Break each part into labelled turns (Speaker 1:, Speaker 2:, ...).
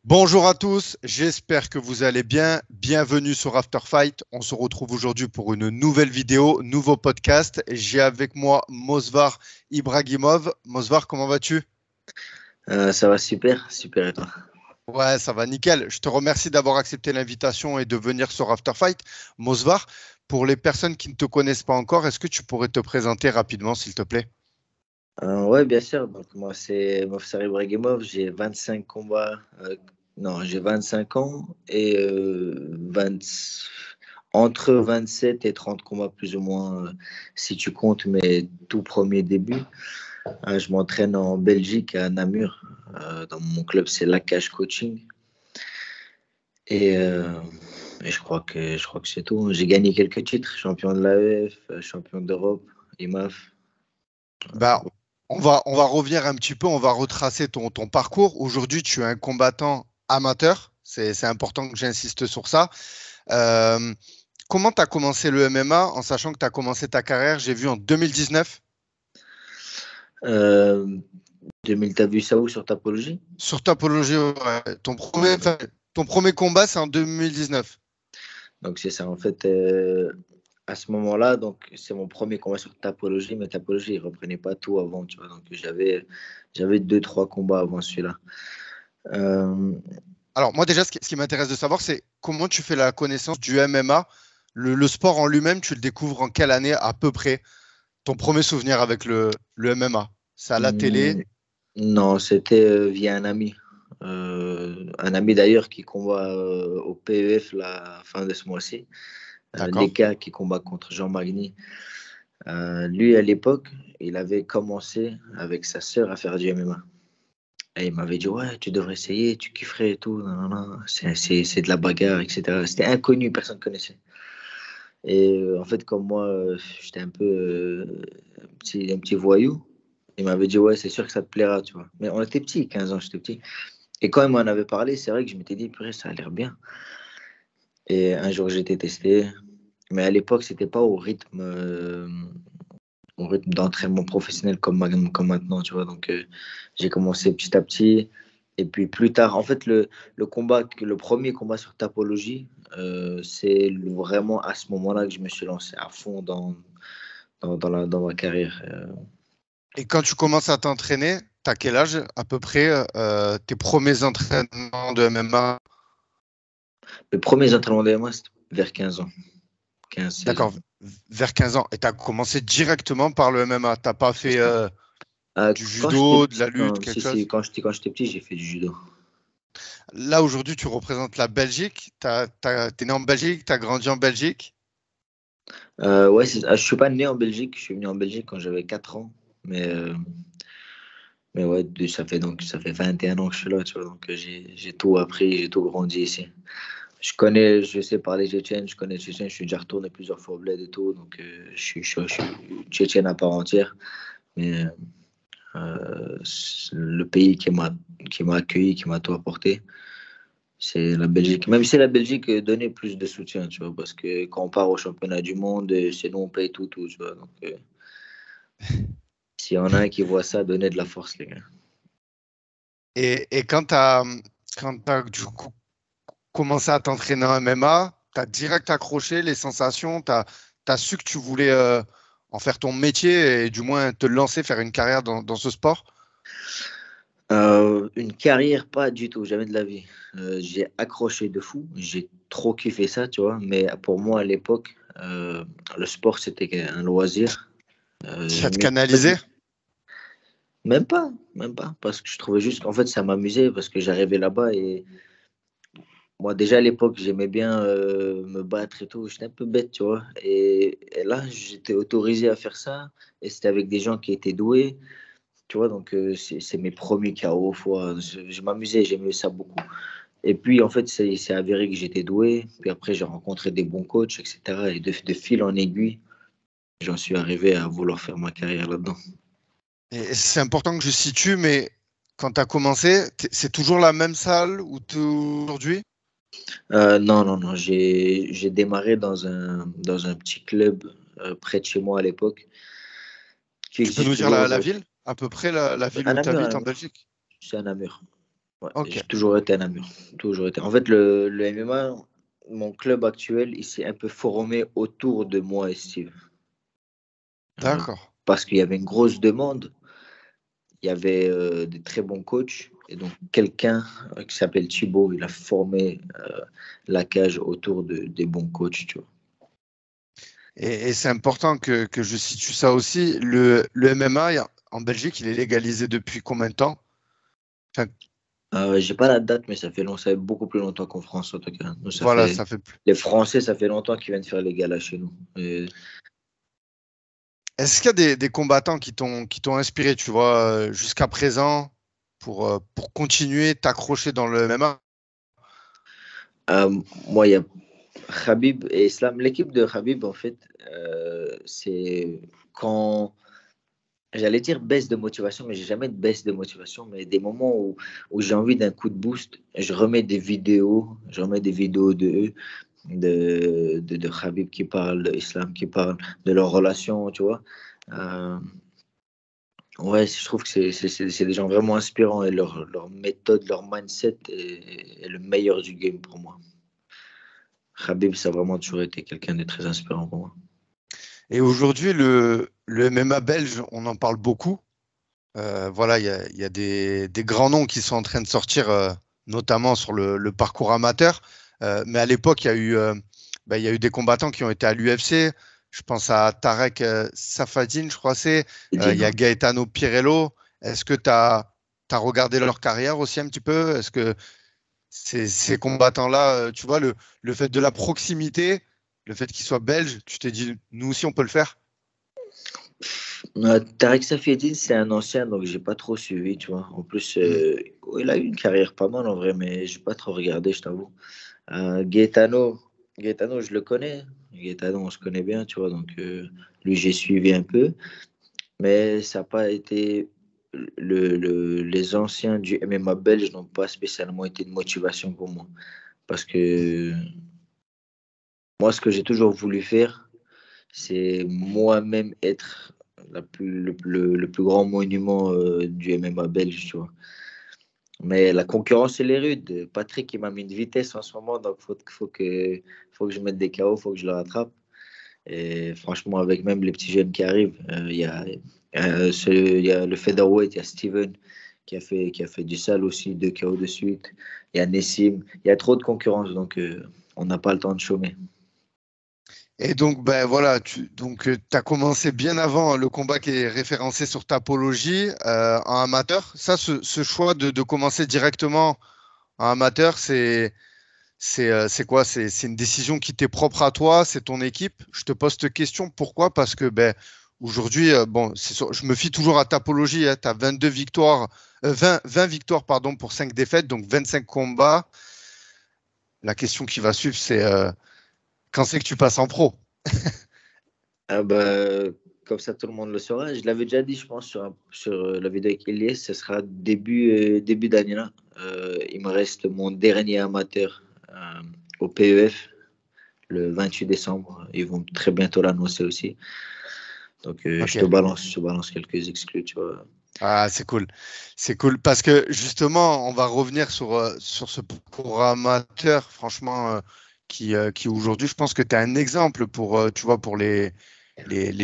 Speaker 1: Bonjour à tous, j'espère que vous allez bien. Bienvenue sur After Fight. On se retrouve aujourd'hui pour une nouvelle vidéo, nouveau podcast. J'ai avec moi Mosvar Ibragimov. Mosvar, comment vas-tu?
Speaker 2: Ça va super, super et toi?
Speaker 1: Ouais, ça va nickel. Je te remercie d'avoir accepté l'invitation et de venir sur After Fight. Mosvar, pour les personnes qui ne te connaissent pas encore, est-ce que tu pourrais te présenter rapidement, s'il te plaît?
Speaker 2: Ouais, bien sûr. Donc, moi, c'est Mofsar Ibrahimov. J'ai 25 combats. Non, j'ai 25 ans et 20 entre 27 et 30 combats, plus ou moins, si tu comptes mes tout premiers débuts. Je m'entraîne en Belgique, à Namur. Dans mon club, c'est Lakash Coaching. Et, euh, et je crois que c'est tout. J'ai gagné quelques titres, champion de l'AEF, champion d'Europe, IMAF.
Speaker 1: Bah, on va revenir un petit peu, on va retracer ton parcours. Aujourd'hui, tu es un combattant amateur. C'est important que j'insiste sur ça. Euh, Comment tu as commencé le MMA en sachant que tu as commencé ta carrière, j'ai vu en 2019,
Speaker 2: Euh, 2000, t'as vu ça où sur Tapologie?
Speaker 1: sur Tapologie. Ouais.
Speaker 2: Ouais, donc
Speaker 1: Ton premier combat, c'est en 2019.
Speaker 2: donc c'est ça. En fait, à ce moment-là, donc c'est mon premier combat sur Tapologie, mais Tapologie, ils reprenaient pas tout avant, tu vois. Donc j'avais deux, trois combats avant celui-là. Euh,
Speaker 1: Alors, moi, déjà, ce qui m'intéresse de savoir, c'est comment tu fais la connaissance du MMA. Le sport en lui-même, tu le découvres en quelle année à peu près? Ton premier souvenir avec le MMA? C'est à la télé?
Speaker 2: hmm, non, c'était via un ami d'ailleurs qui combat au PEF la fin de ce mois-ci.
Speaker 1: D'accord.
Speaker 2: Leka qui combat contre Jean Magny. Lui, à l'époque, il avait commencé avec sa sœur à faire du MMA. Et il m'avait dit, ouais, tu devrais essayer, tu kifferais et tout. Non, non, non. C'est de la bagarre, etc. C'était inconnu, personne ne connaissait. Et en fait, comme moi, j'étais un peu un petit voyou, il m'avait dit, ouais, c'est sûr que ça te plaira, tu vois. Mais on était petits, 15 ans, j'étais petit. Et quand il m'en avait parlé, c'est vrai que je m'étais dit, purée, ça a l'air bien. Et un jour, j'ai été testé. Mais à l'époque, c'était pas au rythme d'entraînement professionnel comme maintenant, tu vois. Donc, j'ai commencé petit à petit. Et puis plus tard, en fait, le premier combat sur Tapologie, c'est vraiment à ce moment-là que je me suis lancé à fond dans ma carrière.
Speaker 1: Et quand tu commences à t'entraîner, t'as quel âge à peu près tes premiers entraînements de MMA?
Speaker 2: Mes premiers entraînements de MMA, c'était vers 15 ans, 15, 16 ans.
Speaker 1: D'accord, vers 15 ans. Et tu as commencé directement par le MMA. T'as pas
Speaker 2: C'est
Speaker 1: fait
Speaker 2: ça.
Speaker 1: du
Speaker 2: Quand j'étais,
Speaker 1: judo, de la lutte,
Speaker 2: non,
Speaker 1: quelque
Speaker 2: si, si,
Speaker 1: chose?
Speaker 2: quand j'étais petit, j'ai fait du judo.
Speaker 1: Là, aujourd'hui, tu représentes la Belgique. T'es né en Belgique, tu as grandi en Belgique.
Speaker 2: Ouais, je suis pas né en Belgique, je suis venu en Belgique quand j'avais 4 ans. Mais, euh, Mais ouais, ça fait 21 ans que je suis là, tu vois, donc j'ai tout appris, j'ai tout grandi ici. Je sais parler tchétchène, je connais tchétchène, je suis déjà retourné plusieurs fois au bled et tout, donc je suis tchétchène à part entière. Mais le pays qui m'a accueilli, qui m'a tout apporté, c'est la Belgique. Même si la Belgique donnait plus de soutien, tu vois, parce que quand on part au championnat du monde, c'est nous, on paye tout, tout, tu vois. Donc, s'il y en a un qui voit ça, donnez de la force, les gars.
Speaker 1: Et quand t'as du coup commencé à t'entraîner en MMA, tu as direct accroché les sensations, tu as su que tu voulais en faire ton métier et du moins te lancer, faire une carrière dans ce sport.
Speaker 2: Une carrière, pas du tout, jamais de la vie. J'ai accroché de fou, j'ai trop kiffé ça, tu vois. Mais pour moi, à l'époque, le sport, c'était un loisir.
Speaker 1: Ça te
Speaker 2: Mais en fait,
Speaker 1: canalisé?
Speaker 2: même pas, parce que je trouvais juste qu'en fait, ça m'amusait, parce que j'arrivais là-bas et moi, déjà à l'époque, j'aimais bien me battre et tout. J'étais un peu bête, tu vois. Et là, j'étais autorisé à faire ça, et c'était avec des gens qui étaient doués. Tu vois, donc c'est mes premiers KO fois. Je m'amusais, j'aimais ça beaucoup. Et puis, en fait, c'est avéré que j'étais doué. Puis après, j'ai rencontré des bons coachs, etc. Et de fil en aiguille, j'en suis arrivé à vouloir faire ma carrière là-dedans.
Speaker 1: Et c'est important que je situe, mais quand tu as commencé, c'est toujours la même salle où tu aujourd'hui?
Speaker 2: Non, non, non. J'ai démarré dans un petit club près de chez moi à l'époque, qui
Speaker 1: Tu peux
Speaker 2: existe
Speaker 1: nous dire
Speaker 2: toujours
Speaker 1: la
Speaker 2: aujourd'hui.
Speaker 1: ville? À peu près la ville
Speaker 2: À
Speaker 1: où tu
Speaker 2: Namur, à
Speaker 1: habites en
Speaker 2: Namur.
Speaker 1: Belgique?
Speaker 2: C'est à Namur. Ouais,
Speaker 1: Ok,
Speaker 2: j'ai toujours été à Namur. Toujours été. En fait, le MMA, mon club actuel, il s'est un peu formé autour de moi et Steve. Euh,
Speaker 1: d'accord.
Speaker 2: Parce qu'il y avait une grosse demande, il y avait des très bons coachs. Et donc, quelqu'un qui s'appelle Thibaut, il a formé la cage autour des bons coachs, tu vois.
Speaker 1: Et c'est important que je situe ça aussi. Le MMA en Belgique, il est légalisé depuis combien de temps? Enfin,
Speaker 2: J'ai pas la date, mais ça fait beaucoup plus longtemps qu'en France, en tout cas. Nous,
Speaker 1: voilà, ça fait plus.
Speaker 2: les Français, ça fait longtemps qu'ils viennent faire les galas chez nous.
Speaker 1: Est-ce qu'il y a des combattants qui t'ont inspiré, tu vois, jusqu'à présent pour continuer t'accrocher dans le MMA?
Speaker 2: Euh, Moi, il y a Khabib et Islam. L'équipe de Khabib, en fait, c'est quand, j'allais dire baisse de motivation, mais j'ai jamais de baisse de motivation, mais des moments où j'ai envie d'un coup de boost, je remets des vidéos de eux, de Khabib qui parle, de Islam qui parle, de leur relation, tu vois. Euh, ouais, je trouve que c'est des gens vraiment inspirants et leur méthode, leur mindset est le meilleur du game pour moi. Khabib, ça a vraiment toujours été quelqu'un de très inspirant pour moi.
Speaker 1: Et aujourd'hui, le MMA belge, on en parle beaucoup. Voilà, il y a des grands noms qui sont en train de sortir, notamment sur le parcours amateur. Mais à l'époque, il y a eu des combattants qui ont été à l'UFC. Je pense à Tarek Safadine, je crois que c'est.
Speaker 2: Et
Speaker 1: Il y a
Speaker 2: Dino.
Speaker 1: Gaetano Pirello. Est-ce que tu as regardé leur carrière aussi un petit peu? Est-ce que ces combattants-là, tu vois, le fait de la proximité, le fait qu'ils soient belges, tu t'es dit, nous aussi, on peut le faire?
Speaker 2: Tarek Safieddine, c'est un ancien, donc j'ai pas trop suivi, tu vois. En plus,
Speaker 1: Hmm.
Speaker 2: il a eu une carrière pas mal en vrai, mais j'ai pas trop regardé, je t'avoue. Gaetano, je le connais. Gaetano, on se connaît bien, tu vois. Donc, lui, j'ai suivi un peu. Mais ça n'a pas été. Les anciens du MMA belge n'ont pas spécialement été de motivation pour moi. Parce que moi, ce que j'ai toujours voulu faire, c'est moi-même être le plus grand monument du MMA belge, tu vois. Mais la concurrence, elle est rude. Patrick, il m'a mis une vitesse en ce moment, donc faut que je mette des KO, faut que je le rattrape. Et franchement, avec même les petits jeunes qui arrivent, il y a le featherweight, il y a Steven qui a fait du sale aussi, 2 KO de suite. Il y a Nessim, il y a trop de concurrence, donc on n'a pas le temps de chômer.
Speaker 1: Et donc, ben voilà, tu as commencé bien avant le combat qui est référencé sur Tapologie en amateur. Ça, ce choix de commencer directement en amateur, c'est quoi? C'est une décision qui t'est propre à toi, c'est ton équipe. Je te pose cette question. Pourquoi? Parce que ben, aujourd'hui, bon, je me fie toujours à Tapologie. Tu as 22 victoires, 20 victoires pardon, pour 5 défaites, donc 25 combats. La question qui va suivre, c'est quand c'est que tu passes en pro?
Speaker 2: Ah bah, comme ça, tout le monde le saura. Je l'avais déjà dit, je pense, sur la vidéo avec Elias, ce sera début d'année là. Il me reste mon dernier amateur au PEF le 28 décembre. Ils vont très bientôt l'annoncer aussi. Donc,
Speaker 1: Ok.
Speaker 2: je te balance quelques exclus, tu vois.
Speaker 1: Ah, c'est cool. C'est cool parce que justement, on va revenir sur ce programmateur, franchement, qui aujourd'hui, je pense que tu es un exemple pour, tu vois, pour les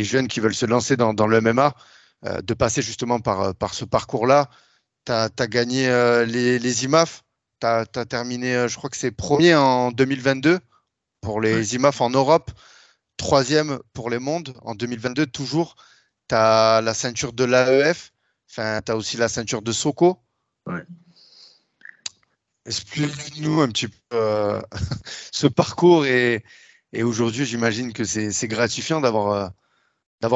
Speaker 1: jeunes qui veulent se lancer dans le MMA, de passer justement par ce parcours-là. Tu as gagné les IMAF, tu as terminé, je crois que c'est premier en 2022 pour
Speaker 2: Ouais.
Speaker 1: les IMAF en Europe, troisième pour les mondes en 2022 toujours. Tu as la ceinture de l'AEF, enfin, tu as aussi la ceinture de Soko.
Speaker 2: Ouais.
Speaker 1: Explique-nous un petit peu ce parcours et aujourd'hui, j'imagine que c'est gratifiant d'avoir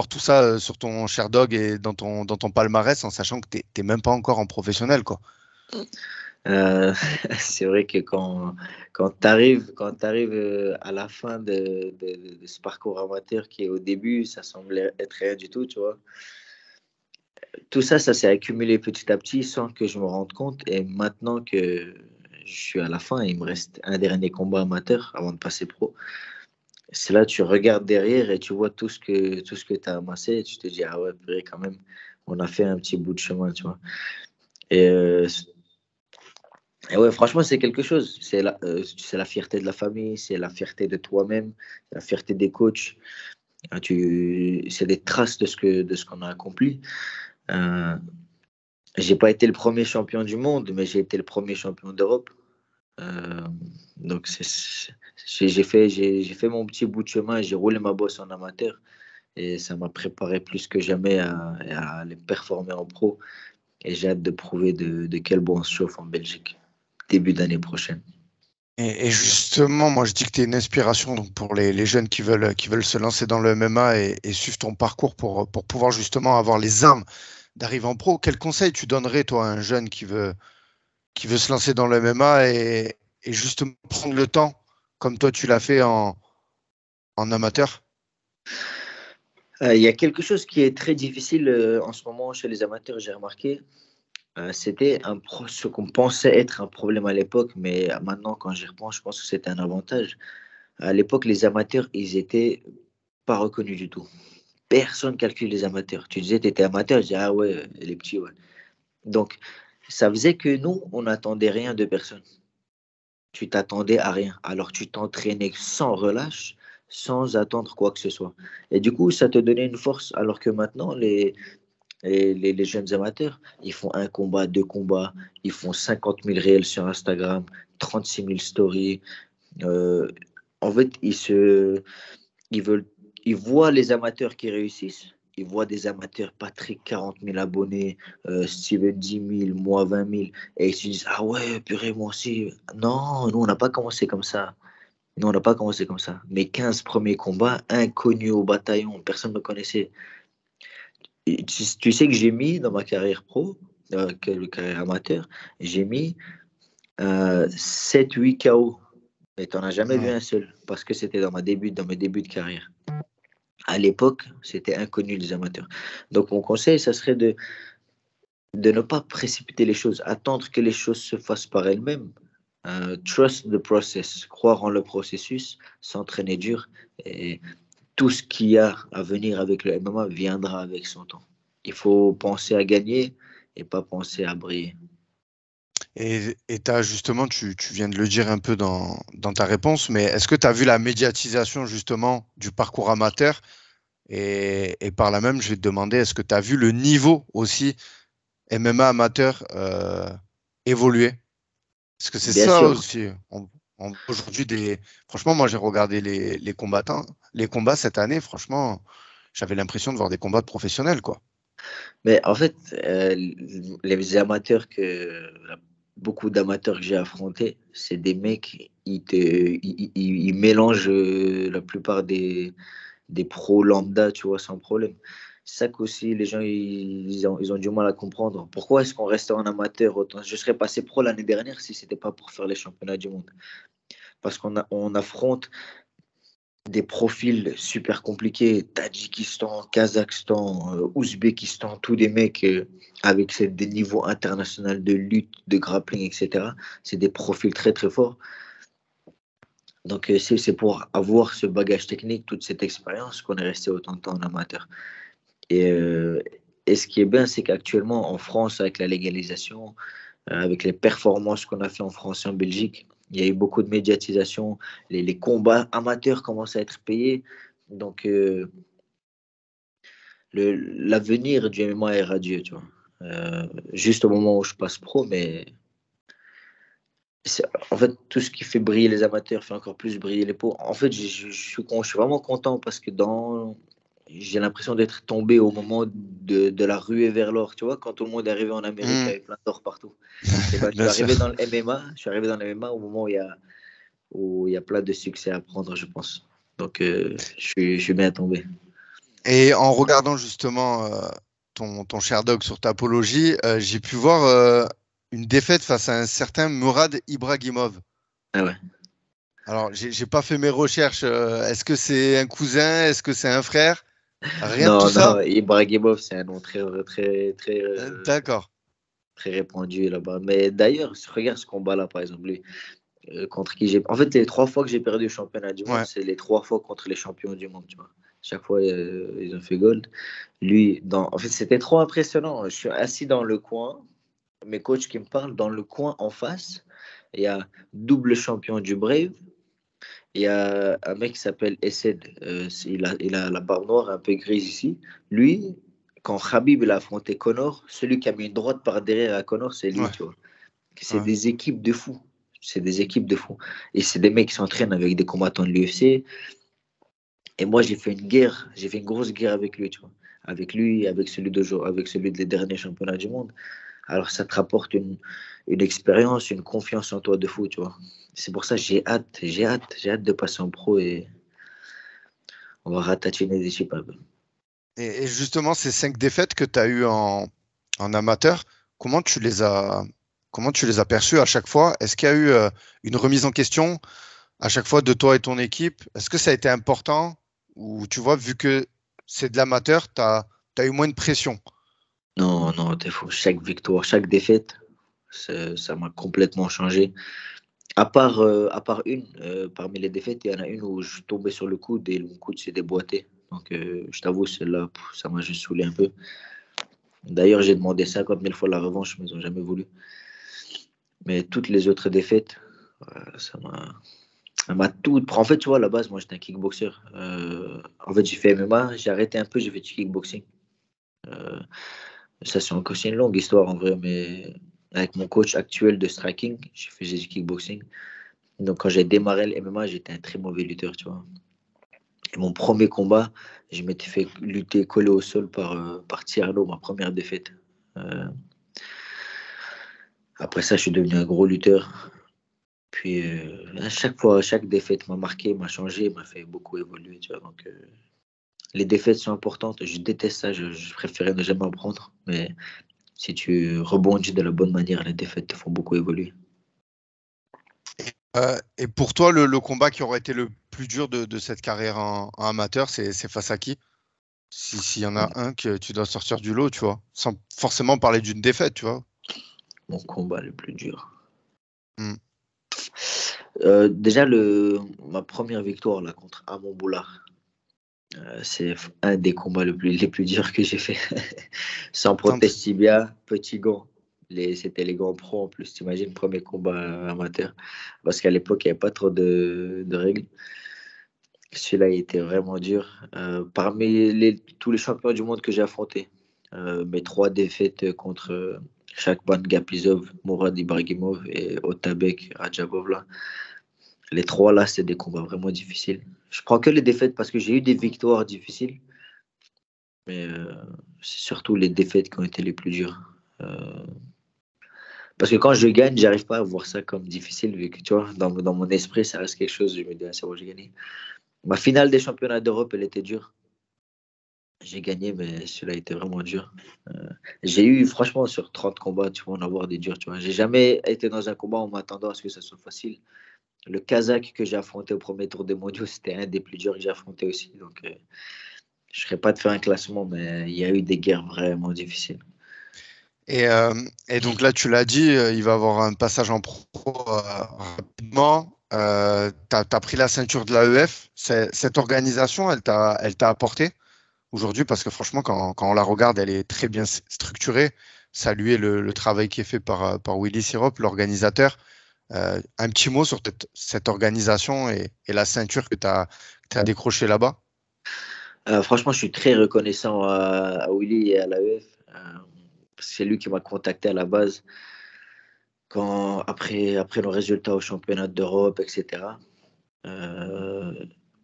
Speaker 1: tout ça sur ton Sherdog et dans ton palmarès en sachant que tu n'es même pas encore en professionnel, quoi.
Speaker 2: Euh, c'est vrai que quand tu arrives à la fin de ce parcours amateur qui est au début, ça semblait être rien du tout, tu vois. Tout ça, ça s'est accumulé petit à petit sans que je me rende compte. Et maintenant que je suis à la fin, il me reste un dernier combat amateur avant de passer pro. C'est là, tu regardes derrière et tu vois tout ce que tu as amassé et tu te dis, ah ouais, purée, quand même, on a fait un petit bout de chemin, tu vois. Et Et ouais, franchement, c'est quelque chose. C'est la fierté de la famille, c'est la fierté de toi-même, c'est la fierté des coachs. C'est des traces de ce qu'on a accompli. Euh, j'ai pas été le premier champion du monde, mais j'ai été le premier champion d'Europe. Euh, donc, j'ai fait mon petit bout de chemin, j'ai roulé ma bosse en amateur et ça m'a préparé plus que jamais à aller performer en pro. Et j'ai hâte de prouver de quel bon on se chauffe en Belgique, début d'année prochaine.
Speaker 1: Et justement, moi, je dis que tu es une inspiration donc, pour les jeunes qui veulent se lancer dans le MMA et suivre ton parcours pour pouvoir justement avoir les armes d'arriver en pro. Quel conseil tu donnerais, toi, à un jeune qui veut se lancer dans le MMA et justement prendre le temps, comme toi, tu l'as fait en amateur?
Speaker 2: Il y a quelque chose qui est très difficile en ce moment chez les amateurs, j'ai remarqué. C'était ce qu'on pensait être un problème à l'époque, mais maintenant, quand j'y repense, je pense que c'était un avantage. À l'époque, les amateurs, ils étaient pas reconnus du tout. Personne calcule les amateurs. Tu disais, tu étais amateur, je disais, ah ouais, les petits, ouais. Donc, ça faisait que nous, on n'attendait rien de personne. Tu t'attendais à rien. Alors, tu t'entraînais sans relâche, sans attendre quoi que ce soit. Et du coup, ça te donnait une force. Alors que maintenant, les jeunes amateurs, ils font un combat, deux combats, ils font 50 000 réels sur Instagram, 36 000 stories. Euh, En fait, ils veulent, ils voient les amateurs qui réussissent. Ils voient des amateurs, Patrick, 40 000 abonnés, Steven, 10 000, moi, 20 000. Et ils se disent, ah ouais, purée, moi aussi. Non, nous, on n'a pas commencé comme ça. Nous, on n'a pas commencé comme ça. Mes 15 premiers combats, inconnus au bataillon, personne ne me connaissait. Et tu sais que j'ai mis dans ma carrière pro, carrière amateur, j'ai mis 7-8 KO. Mais tu n'en as jamais vu
Speaker 1: Hmm.
Speaker 2: un seul, parce que c'était dans mes débuts de carrière. À l'époque, c'était inconnu des amateurs. Donc, mon conseil, ça serait de ne pas précipiter les choses, attendre que les choses se fassent par elles-mêmes. Trust the process, croire en le processus, s'entraîner dur. Et tout ce qu'il y a à venir avec le MMA viendra avec son temps. Il faut penser à gagner et pas penser à briller.
Speaker 1: Et t'as justement, tu viens de le dire un peu dans ta réponse, mais est-ce que tu as vu la médiatisation justement du parcours amateur? Et par là même, je vais te demander, est-ce que tu as vu le niveau aussi MMA amateur évoluer? Parce que c'est
Speaker 2: Bien
Speaker 1: ça
Speaker 2: sûr.
Speaker 1: aussi. Aujourd'hui, franchement, moi, j'ai regardé les combattants, les combats cette année. Franchement, j'avais l'impression de voir des combats de professionnels, quoi.
Speaker 2: Mais en fait, les amateurs beaucoup d'amateurs que j'ai affrontés, c'est des mecs, ils mélangent la plupart des pros lambda, tu vois, sans problème. C'est ça qu'aussi les gens, ils ont du mal à comprendre. Pourquoi est-ce qu'on reste en amateur autant? Je serais passé pro l'année dernière si c'était pas pour faire les championnats du monde. Parce on affronte des profils super compliqués, Tadjikistan, Kazakhstan, Ouzbékistan, tous des mecs avec des niveaux internationaux de lutte, de grappling, etc. C'est des profils très très forts. Donc c'est pour avoir ce bagage technique, toute cette expérience qu'on est resté autant de temps en amateur. Et, euh, et ce qui est bien, c'est qu'actuellement en France, avec la légalisation, avec les performances qu'on a fait en France et en Belgique, il y a eu beaucoup de médiatisation. Les combats amateurs commencent à être payés. Donc, l'avenir du MMA est radieux, tu vois. Juste au moment où je passe pro, mais en fait, tout ce qui fait briller les amateurs fait encore plus briller les pros. En fait, je suis vraiment content parce que j'ai l'impression d'être tombé au moment de la ruée vers l'or. Tu vois, quand tout le monde est arrivé en Amérique, il y
Speaker 1: Hmm.
Speaker 2: avait plein d'or partout. Et ben, je suis
Speaker 1: Bien sûr.
Speaker 2: arrivé dans le MMA. Je suis arrivé dans le MMA au moment où il y a plein de succès à prendre, je pense. Donc, je suis bien tombé.
Speaker 1: Et en regardant justement ton Sherdog sur Tapologie, j'ai pu voir une défaite face à un certain Murad Ibragimov.
Speaker 2: Ah ouais.
Speaker 1: Alors, j'ai pas fait mes recherches. Est-ce que c'est un cousin? Est-ce que c'est un frère? Rien de tout
Speaker 2: Non,
Speaker 1: ça?
Speaker 2: non, Ibrahimov, c'est un nom
Speaker 1: D'accord.
Speaker 2: très répandu là-bas. Mais d'ailleurs, regarde ce combat-là, par exemple, lui, contre qui j'ai. En fait, les 3 fois que j'ai perdu le championnat du monde,
Speaker 1: Ouais.
Speaker 2: c'est les 3 fois contre les champions du monde, tu vois. Chaque fois, ils ont fait gold. Lui, en fait, c'était trop impressionnant. Je suis assis dans le coin, mes coachs qui me parlent dans le coin en face. Il y a double champion du Brave. Il y a un mec qui s'appelle Essed. Il a la barbe noire un peu grise ici. Lui, quand Khabib il a affronté Conor, celui qui a mis une droite par derrière à Conor, c'est lui,
Speaker 1: Ouais,
Speaker 2: tu vois. C'est
Speaker 1: ouais.
Speaker 2: des équipes de fous. C'est des équipes de fous. Et c'est des mecs qui s'entraînent avec des combattants de l'UFC. Et moi, j'ai fait une grosse guerre avec lui, tu vois. Avec lui, avec celui avec celui des derniers championnats du monde. Alors, ça te rapporte une expérience, une confiance en toi de fou, tu vois. C'est pour ça que j'ai hâte de passer en pro et on va ratatiner des chips un peu.
Speaker 1: Et justement, ces 5 défaites que tu as eues en amateur, comment tu les as, comment tu les as perçues à chaque fois? Est-ce qu'il y a eu une remise en question à chaque fois de toi et ton équipe? Est-ce que ça a été important? Ou tu vois, vu que c'est de l'amateur, tu as eu moins de pression.
Speaker 2: Non, non, t'es fou. Chaque victoire, chaque défaite, ça m'a complètement changé. À part une, parmi les défaites, il y en a une où je tombais sur le coude et mon coude s'est déboîté. Donc, je t'avoue, celle-là, ça m'a juste saoulé un peu. D'ailleurs, j'ai demandé 50 000 fois la revanche, mais ils n'ont jamais voulu. Mais toutes les autres défaites, ça m'a tout. En fait, tu vois, à la base, moi, j'étais un kickboxer. En fait, j'ai fait MMA, j'ai arrêté un peu, j'ai fait du kickboxing. Euh, Ça, c'est une longue histoire en vrai, mais avec mon coach actuel de striking, j'ai fait du kickboxing. Donc, quand j'ai démarré le MMA, j'étais un très mauvais lutteur, tu vois. Et mon premier combat, je m'étais fait lutter collé au sol par Thierno, ma première défaite. Euh, Après ça, je suis devenu un gros lutteur. Puis, à chaque fois, chaque défaite m'a marqué, m'a changé, m'a fait beaucoup évoluer, tu vois. Donc, les défaites sont importantes. Je déteste ça, je préférais ne jamais en prendre. Mais si tu rebondis de la bonne manière, les défaites te font beaucoup évoluer.
Speaker 1: Et pour toi, le combat qui aurait été le plus dur de cette carrière en amateur, c'est face à qui? S'il y en a un que tu dois sortir du lot, tu vois, sans forcément parler d'une défaite, tu vois.
Speaker 2: Mon combat le plus dur.
Speaker 1: Hmm.
Speaker 2: Déjà, ma première victoire là, contre Amon Boulard, c'est un des combats les plus durs que j'ai fait. Sans
Speaker 1: T'en-
Speaker 2: prothèse tibia, petit gant. C'était les gants pro en plus, t'imagines, premier combat amateur. Parce qu'à l'époque, il n'y avait pas trop de règles. Celui-là, il était vraiment dur. Parmi tous les champions du monde que j'ai affrontés, mes 3 défaites contre Shakban Gapizov, Mourad Ibragimov et Otabek Rajabov, là. Les 3 là, c'est des combats vraiment difficiles. Je prends que les défaites parce que j'ai eu des victoires difficiles, mais c'est surtout les défaites qui ont été les plus dures. Euh, Parce que quand je gagne, j'arrive pas à voir ça comme difficile, vu que tu vois, dans mon esprit, ça reste quelque chose, je me dis, ah, c'est bon, j'ai gagné. Ma finale des championnats d'Europe, elle était dure. J'ai gagné, mais celui-là était vraiment dur. Euh, j'ai eu, franchement, sur 30 combats, tu vas en avoir des durs, tu vois. J'ai jamais été dans un combat en m'attendant à ce que ça soit facile. Le Kazakh que j'ai affronté au premier tour des mondiaux, c'était un des plus durs que j'ai affronté aussi. Donc, je ne serais pas de faire un classement, mais il y a eu des guerres vraiment difficiles.
Speaker 1: Et, euh, et donc là, tu l'as dit, il va avoir un passage en pro rapidement. Tu as pris la ceinture de l'AEF. Cette organisation, elle t'a apporté aujourd'hui parce que franchement, quand on la regarde, elle est très bien structurée. Saluer le travail qui est fait par Willy Sirop, l'organisateur. Un petit mot sur cette organisation et la ceinture que tu as décrochée là-bas.
Speaker 2: Franchement, je suis très reconnaissant à Willy et à l'AEF. C'est lui qui m'a contacté à la base après nos résultats au championnat d'Europe, etc. Euh,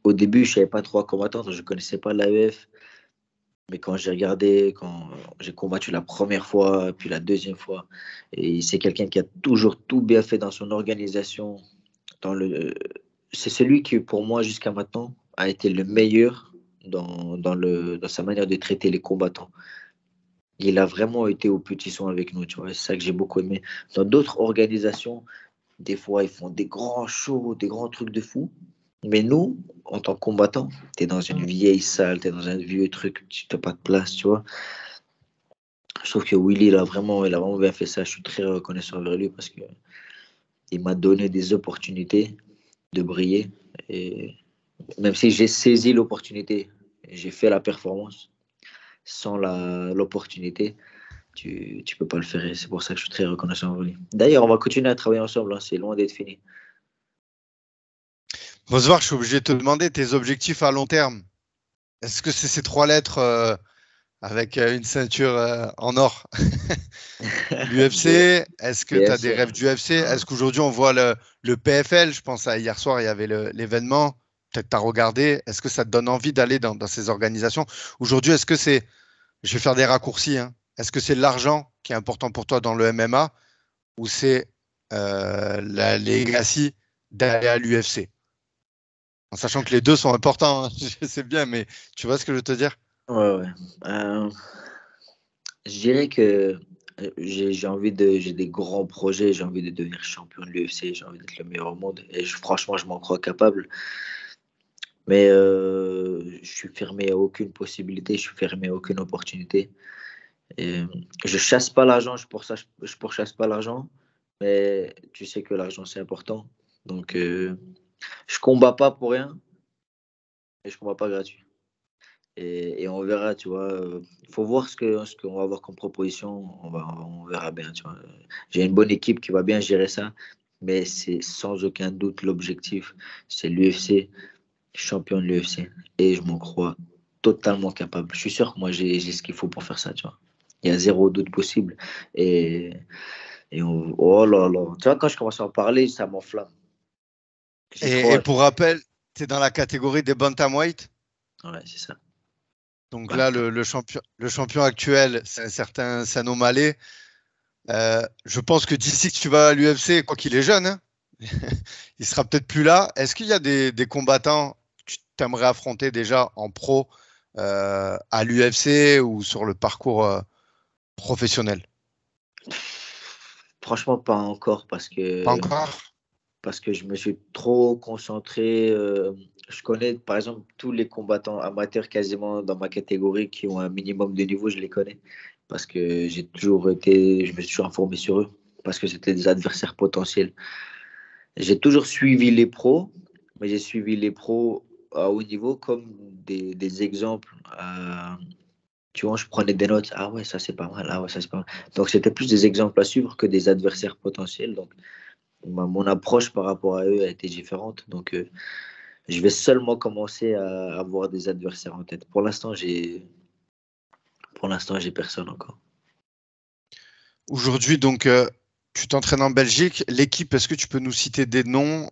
Speaker 2: Au début, je ne savais pas trop à quoi m'attendre, je ne connaissais pas l'AEF. Mais quand j'ai regardé, quand j'ai combattu la première fois, puis la deuxième fois, et c'est quelqu'un qui a toujours tout bien fait dans son organisation. Dans le, c'est celui qui, pour moi, jusqu'à maintenant, a été le meilleur dans sa manière de traiter les combattants. Il a vraiment été au petit soin avec nous, tu vois. C'est ça que j'ai beaucoup aimé. Dans d'autres organisations, des fois, ils font des grands shows, des grands trucs de fou. Mais nous, en tant que combattants, tu es dans une vieille salle, tu es dans un vieux truc, tu n'as pas de place, tu vois. Je trouve que Willy, il a vraiment bien fait ça. Je suis très reconnaissant envers lui parce qu'il m'a donné des opportunités de briller. Et même si j'ai saisi l'opportunité, j'ai fait la performance sans l'opportunité, Tu peux pas le faire et c'est pour ça que je suis très reconnaissant envers lui. D'ailleurs, on va continuer à travailler ensemble, hein, c'est loin d'être fini.
Speaker 1: Rosvar, je suis obligé de te demander tes objectifs à long terme. Est-ce que c'est ces 3 lettres avec une ceinture en or?
Speaker 2: Bien,
Speaker 1: L'UFC, est-ce que tu
Speaker 2: bien
Speaker 1: as des
Speaker 2: sûr.
Speaker 1: rêves du UFC?
Speaker 2: Ah,
Speaker 1: Est-ce qu'aujourd'hui on voit le PFL? Je pense à hier soir, il y avait l'événement. Peut-être tu as regardé. Est-ce que ça te donne envie d'aller dans ces organisations? Aujourd'hui, est-ce que c'est, je vais faire des raccourcis, hein. Est-ce que c'est l'argent qui est important pour toi dans le MMA ou c'est la legacy d'aller à l'UFC? En sachant que les deux sont importants, hein. Je sais bien, mais tu vois ce que je veux te dire?
Speaker 2: ouais, ouais. Euh, je dirais que j'ai des grands projets, j'ai envie de devenir champion de l'UFC, j'ai envie d'être le meilleur au monde et franchement, je m'en crois capable. Mais je suis fermé à aucune possibilité, je suis fermé à aucune opportunité. Et, je chasse pas l'argent, je pourchasse pas l'argent, mais tu sais que l'argent c'est important. Donc je combats pas pour rien et je combats pas gratuit. Et on verra, tu vois. Il faut voir ce qu'on va avoir comme proposition. On verra bien, tu vois. J'ai une bonne équipe qui va bien gérer ça, mais c'est sans aucun doute l'objectif. C'est l'UFC, champion de l'UFC. Et je m'en crois totalement capable. Je suis sûr que moi, j'ai ce qu'il faut pour faire ça, tu vois. Il y a zéro doute possible. Et, oh là là. Tu vois, quand je commence à en parler, ça m'enflamme. J'ai trop
Speaker 1: Et
Speaker 2: hâte.
Speaker 1: pour rappel, tu es dans la catégorie des bantamweight.
Speaker 2: Ouais, c'est ça.
Speaker 1: Donc là,
Speaker 2: Bantam.
Speaker 1: le champion actuel, c'est un certain Sano Malé. Je pense que d'ici que tu vas à l'UFC, quoi qu'il est jeune, hein, il sera peut-être plus là. Est-ce qu'il y a des combattants que tu aimerais affronter déjà en pro à l'UFC ou sur le parcours professionnel?
Speaker 2: Franchement, pas encore
Speaker 1: Pas encore?
Speaker 2: parce que je me suis trop concentré. Je connais par exemple tous les combattants amateurs quasiment dans ma catégorie qui ont un minimum de niveau, je les connais parce que je me suis toujours informé sur eux parce que c'était des adversaires potentiels. J'ai toujours suivi les pros, mais j'ai suivi les pros à haut niveau comme des exemples. Tu vois, je prenais des notes. Ah ouais, ça c'est pas mal. Ah ouais, ça c'est pas mal. Donc c'était plus des exemples à suivre que des adversaires potentiels. Donc mon approche par rapport à eux a été différente. Donc, je vais seulement commencer à avoir des adversaires en tête. Pour l'instant, j'ai personne encore.
Speaker 1: Aujourd'hui, donc, tu t'entraînes en Belgique. L'équipe, est-ce que tu peux nous citer des noms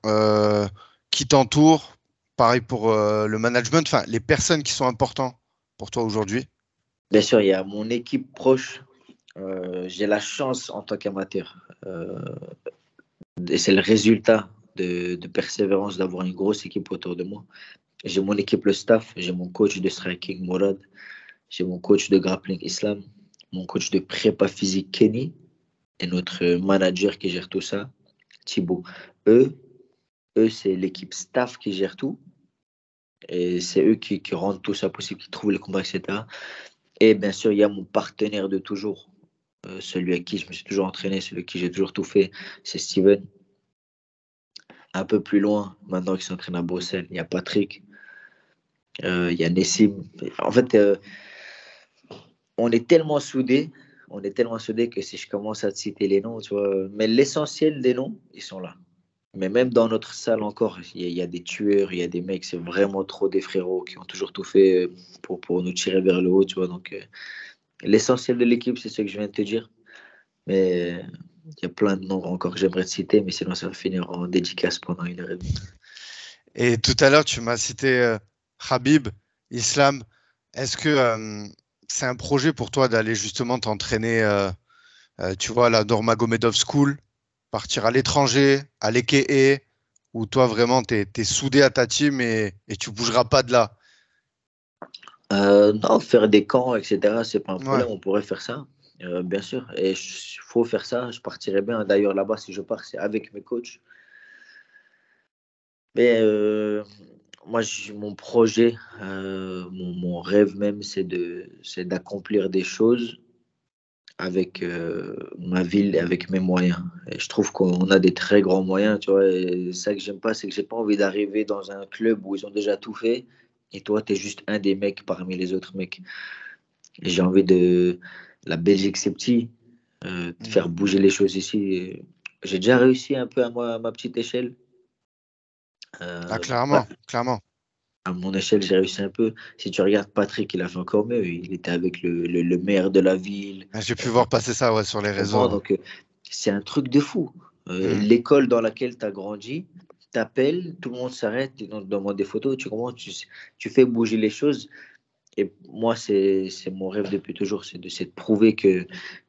Speaker 1: qui t'entourent? Pareil pour le management, enfin, les personnes qui sont importantes pour toi aujourd'hui.
Speaker 2: Bien sûr, il y a mon équipe proche. J'ai la chance en tant qu'amateur. Et c'est le résultat de persévérance d'avoir une grosse équipe autour de moi. J'ai mon équipe, le staff. J'ai mon coach de striking, Mourad. J'ai mon coach de grappling, Islam. Mon coach de prépa physique, Kenny. Et notre manager qui gère tout ça, Thibaut. Eux, c'est l'équipe staff qui gère tout. Et c'est eux qui rendent tout ça possible, qui trouvent les combats, etc. Et bien sûr, il y a mon partenaire de toujours, celui avec qui je me suis toujours entraîné, celui avec qui j'ai toujours tout fait, c'est Steven. Un peu plus loin, maintenant qu'il s'entraîne à Bruxelles, il y a Patrick, il y a Nessim. En fait, on est tellement soudés que si je commence à te citer les noms, tu vois, mais l'essentiel des noms, ils sont là. Mais même dans notre salle encore, il y a des tueurs, il y a des mecs, c'est vraiment trop des frérots qui ont toujours tout fait pour nous tirer vers le haut, tu vois. Donc, l'essentiel de l'équipe, c'est ce que je viens de te dire. Mais il y a plein de noms encore que j'aimerais te citer, mais sinon, ça va finir en dédicace pendant 1 heure et demie.
Speaker 1: Et tout à l'heure, tu m'as cité Khabib, Islam. Est-ce que c'est un projet pour toi d'aller justement t'entraîner, tu vois, à la Nurmagomedov School, partir à l'étranger, à l'EKE, où toi vraiment, tu es soudé à ta team et tu bougeras pas de là?
Speaker 2: Non, faire des camps, etc., c'est pas un
Speaker 1: Ouais.
Speaker 2: problème, on pourrait faire ça, bien sûr. Et il faut faire ça, je partirais bien. D'ailleurs, là-bas, si je pars, c'est avec mes coachs. Mais moi, mon projet, mon rêve même, c'est d'accomplir des choses avec ma ville et avec mes moyens. Et je trouve qu'on a des très grands moyens, tu vois. Et ça que j'aime pas, c'est que j'ai pas envie d'arriver dans un club où ils ont déjà tout fait et toi, tu es juste un des mecs parmi les autres mecs. Et j'ai envie La Belgique, c'est petit. De faire bouger les choses ici. J'ai déjà réussi un peu à ma petite échelle.
Speaker 1: Ah,
Speaker 2: Ouais,
Speaker 1: clairement, clairement.
Speaker 2: à mon échelle, j'ai réussi un peu. Si tu regardes Patrick, il a fait encore mieux. Il était avec le maire de la ville.
Speaker 1: Ah, j'ai pu voir passer ça, ouais, sur les
Speaker 2: Tu comprends?
Speaker 1: réseaux.
Speaker 2: Donc, c'est un truc de fou.
Speaker 1: Hmm.
Speaker 2: L'école dans laquelle tu as grandi, t'appelles, tout le monde s'arrête, on te demande des photos. Tu comprends? Tu fais bouger les choses. Et moi, c'est mon rêve depuis toujours, c'est de prouver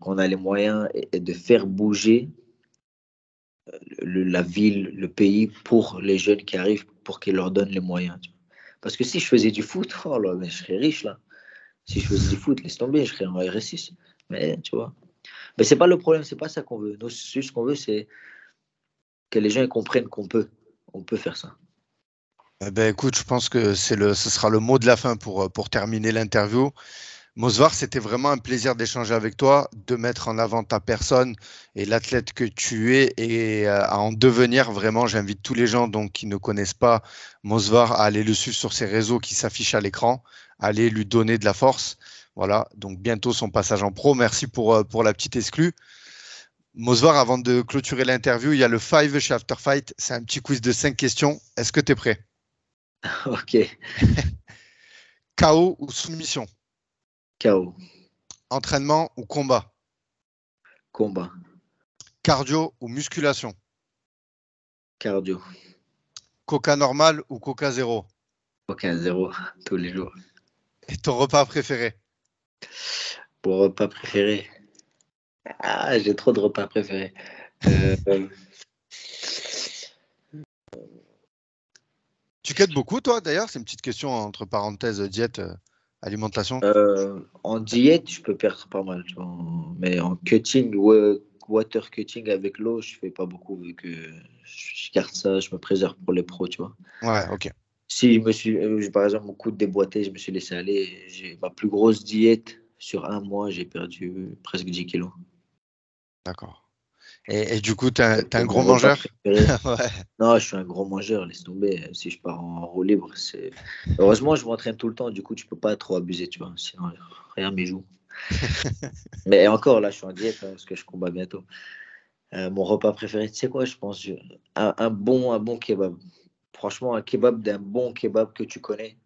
Speaker 2: qu'on a les moyens et de faire bouger la ville, le pays pour les jeunes qui arrivent, pour qu'ils leur donnent les moyens. Tu vois. Parce que si je faisais du foot, oh là, mais je serais riche là. Si je faisais du foot, laisse tomber, je serais en RS6. Mais tu vois. Mais c'est pas le problème, c'est pas ça qu'on veut. Nous, ce qu'on veut, c'est que les gens ils comprennent on peut faire ça.
Speaker 1: Eh ben, écoute, je pense que ce sera le mot de la fin pour terminer l'interview. Mosvar, c'était vraiment un plaisir d'échanger avec toi, de mettre en avant ta personne et l'athlète que tu es et à en devenir. Vraiment, j'invite tous les gens donc, qui ne connaissent pas Mosvar à aller le suivre sur ses réseaux qui s'affichent à l'écran, à aller lui donner de la force. Voilà, donc bientôt son passage en pro. Merci pour la petite exclue. Mosvar, avant de clôturer l'interview, il y a le Five chez After Fight. C'est un petit quiz de 5 questions. Est-ce que tu es prêt?
Speaker 2: Ok,
Speaker 1: KO ou soumission?
Speaker 2: KO,
Speaker 1: Entraînement ou combat?
Speaker 2: combat,
Speaker 1: Cardio ou musculation?
Speaker 2: cardio,
Speaker 1: Coca normal ou Coca zéro?
Speaker 2: aucun zéro, tous les jours.
Speaker 1: Et ton repas préféré?
Speaker 2: Pour repas préféré. Ah, j'ai trop de repas préférés. Euh,
Speaker 1: Tu quêtes beaucoup, toi, d'ailleurs? C'est une petite question entre parenthèses, diète, alimentation.
Speaker 2: En diète, je peux perdre pas mal, tu vois. Mais en cutting, water cutting avec l'eau, je fais pas beaucoup vu que je garde ça, je me préserve pour les pros, tu vois.
Speaker 1: Ouais, ok.
Speaker 2: Si je me suis, par exemple, mon coude déboîté, je me suis laissé aller. J'ai ma plus grosse diète sur un mois, j'ai perdu presque 10 kilos.
Speaker 1: D'accord. Et du coup, t'es
Speaker 2: Et
Speaker 1: un gros
Speaker 2: mon repas
Speaker 1: mangeur?
Speaker 2: préféré.
Speaker 1: Ouais.
Speaker 2: Non, je suis un gros mangeur, laisse tomber. Si je pars en roue libre, c'est. Heureusement, je m'entraîne tout le temps, du coup, tu peux pas trop abuser, tu vois. Sinon, rien m'y joue. Mais encore, là, je suis en diète hein, parce que je combats bientôt. Mon repas préféré, tu sais quoi, je pense un bon kebab. Franchement, un kebab d'un bon kebab que tu connais,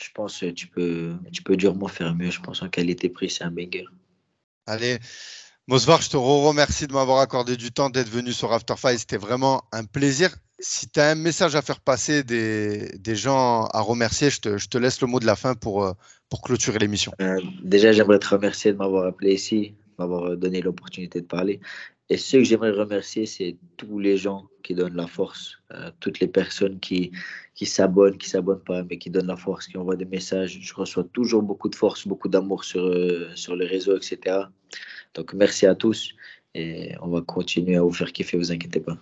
Speaker 2: je pense que tu peux durement faire mieux. Je pense en qualité-prix, c'est un banger.
Speaker 1: Allez, Mosvar, je te remercie de m'avoir accordé du temps, d'être venu sur After Fight. C'était vraiment un plaisir. Si tu as un message à faire passer, des gens à remercier, je te laisse le mot de la fin pour clôturer l'émission.
Speaker 2: Déjà, j'aimerais te remercier de m'avoir appelé ici, de m'avoir donné l'opportunité de parler. Et ceux que j'aimerais remercier, c'est tous les gens qui donnent la force, toutes les personnes qui s'abonnent pas, mais qui donnent la force, qui envoient des messages. Je reçois toujours beaucoup de force, beaucoup d'amour sur les réseaux, etc. Donc, merci à tous et on va continuer à vous faire kiffer, vous inquiétez pas.